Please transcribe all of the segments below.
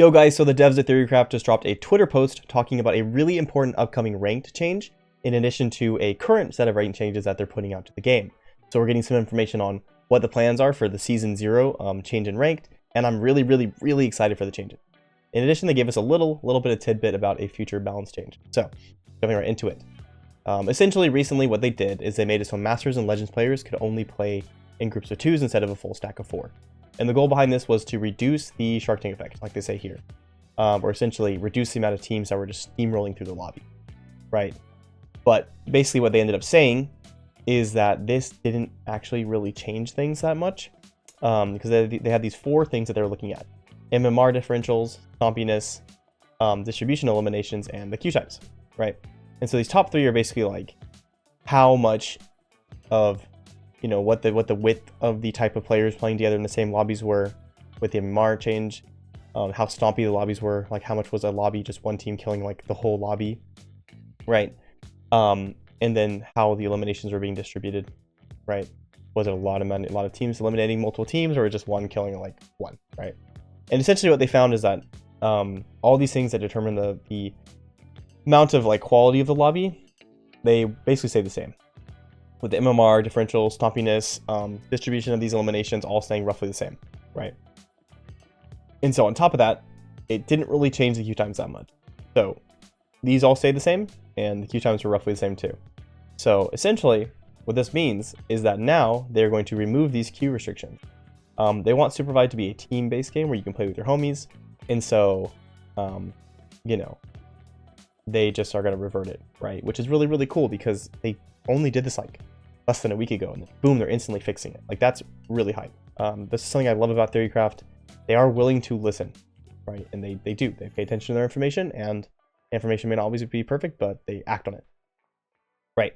Yo guys, so the devs at Theorycraft just dropped a Twitter post talking about a really important upcoming ranked change, in addition to a current set of ranked changes that they're putting out to the game. So we're getting some information on what the plans are for the Season 0 change in ranked, and I'm really excited for the changes. In addition, they gave us a little bit of tidbit about a future balance change. So, jumping right into it. Essentially, recently what they did is they made it so Masters and Legends players could only play in groups of 2s instead of a full stack of 4. And the goal behind this was to reduce the Shark Tank effect, like they say here. Or essentially reduce the amount of teams that were just steamrolling through the lobby, right? But basically what they ended up saying is that this didn't actually really change things that much, because they had these 4 things that they were looking at: MMR differentials, stompiness, distribution eliminations, and the queue times, right? And so these top 3 are basically like how much of, you know, what the width of the type of players playing together in the same lobbies were with the MMR change, how stompy the lobbies were, like how much was a lobby just one team killing like the whole lobby, right? And then how the eliminations were being distributed, right? Was it a lot of teams eliminating multiple teams, or just one killing like one, right? And essentially what they found is that all these things that determine the amount of like quality of the lobby, they basically stay the same, with the MMR, differential, stompiness, distribution of these eliminations all staying roughly the same, right? And so on top of that, it didn't really change the queue times that much. So these all stayed the same, and the queue times were roughly the same too. So essentially, what this means is that now they're going to remove these queue restrictions. They want Supervive to be a team-based game where you can play with your homies, and so, you know, they just are going to revert it, right? Which is really cool, because they only did this like less than a week ago, and boom, they're instantly fixing it. Like, that's really hype. This is something I love about Theorycraft. They are willing to listen, right? And they do. They pay attention to their information, and information may not always be perfect, but they act on it, right?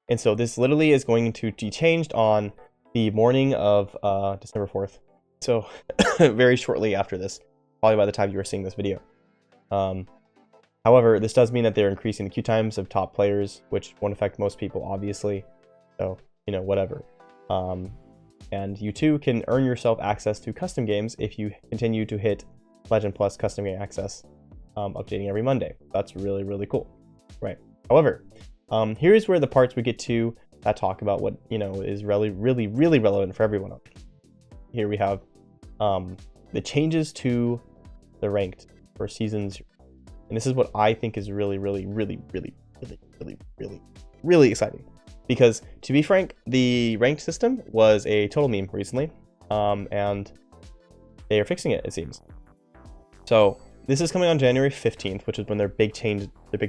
And so this literally is going to be changed on the morning of December 4th. So very shortly after this, probably by the time you are seeing this video. However, this does mean that they're increasing the queue times of top players, which won't affect most people, obviously. So, you know, whatever. And you too can earn yourself access to custom games if you continue to hit Legend Plus custom game access, updating every Monday. That's really cool, right? However, here's where the parts we get to that talk about what, you know, is really relevant for everyone. Here we have the changes to the ranked for seasons, and this is what I think is really exciting. Because, to be frank, the ranked system was a total meme recently, and they are fixing it, it seems. So this is coming on January 15th, which is when their big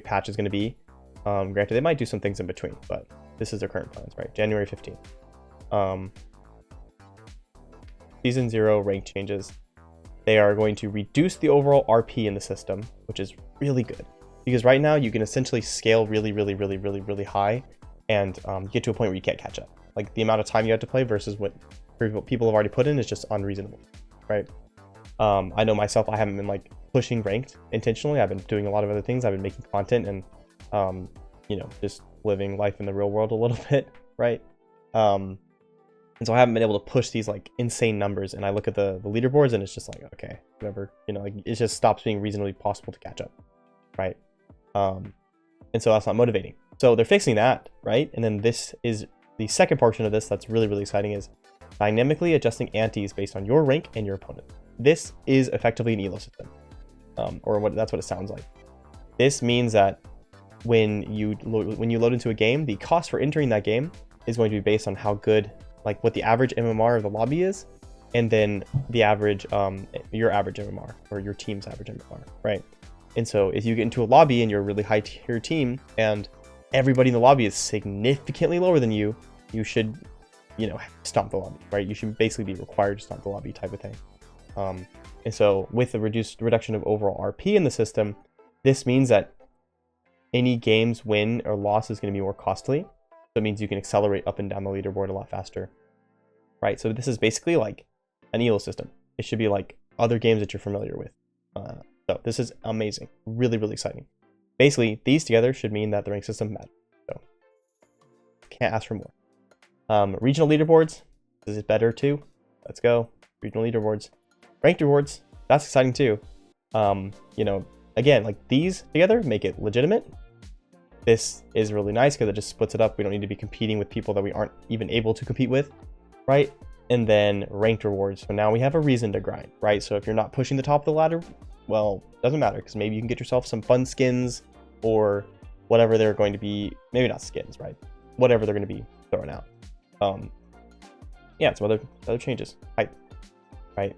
patch is going to be. Granted, they might do some things in between, but this is their current plans, right? January 15th. Season 0 ranked changes. They are going to reduce the overall RP in the system, which is really good. Because right now, you can essentially scale really high, and get to a point where you can't catch up. Like, the amount of time you have to play versus what people have already put in is just unreasonable, right? I know myself, I haven't been like pushing ranked intentionally. I've been doing a lot of other things. I've been making content and, you know, just living life in the real world a little bit, right? And so I haven't been able to push these like insane numbers. And I look at the leaderboards and it's just like, okay, whatever, you know, like it just stops being reasonably possible to catch up, right? And so that's not motivating. So they're fixing that, right? And then this is the second portion of this that's really exciting, is dynamically adjusting antes based on your rank and your opponent. This is effectively an elo system, that's what it sounds like. This means that when you load into a game, the cost for entering that game is going to be based on how good, like what the average MMR of the lobby is, and then the average, your average MMR, or your team's average MMR, right? And so if you get into a lobby and you're a really high tier team, and everybody in the lobby is significantly lower than you, you should, you know, stomp the lobby, right? You should basically be required to stomp the lobby type of thing. And so with the reduction of overall RP in the system, this means that any game's win or loss is going to be more costly. So it means you can accelerate up and down the leaderboard a lot faster, right? So this is basically like an elo system. It should be like other games that you're familiar with. So this is amazing, really exciting. Basically, these together should mean that the rank system matters. So can't ask for more. Regional leaderboards, this is better too. Let's go. Regional leaderboards. Ranked rewards, that's exciting too. You know, again, like these together make it legitimate. This is really nice because it just splits it up. We don't need to be competing with people that we aren't even able to compete with, right? And then ranked rewards. So now we have a reason to grind, right? So if you're not pushing the top of the ladder, well, doesn't matter, because maybe you can get yourself some fun skins or whatever they're going to be. Maybe not skins, right? Whatever they're going to be throwing out. Yeah, some other changes. Hype, right?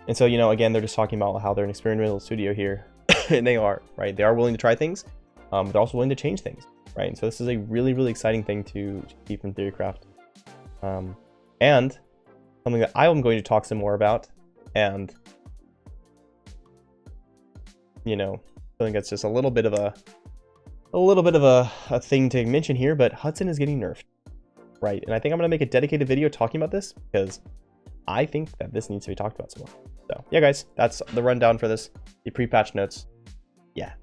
And so, you know, again, they're just talking about how they're an experimental studio here, and they are, right? They are willing to try things, but they're also willing to change things, right? And so this is a really, really exciting thing to see from Theorycraft. And something that I'm going to talk some more about, and, you know, I think that's just a little bit of a thing to mention here, but Hudson is getting nerfed, right? And I think I'm going to make a dedicated video talking about this because I think that this needs to be talked about some more. So yeah, guys, that's the rundown for this, the pre-patch notes. Yeah.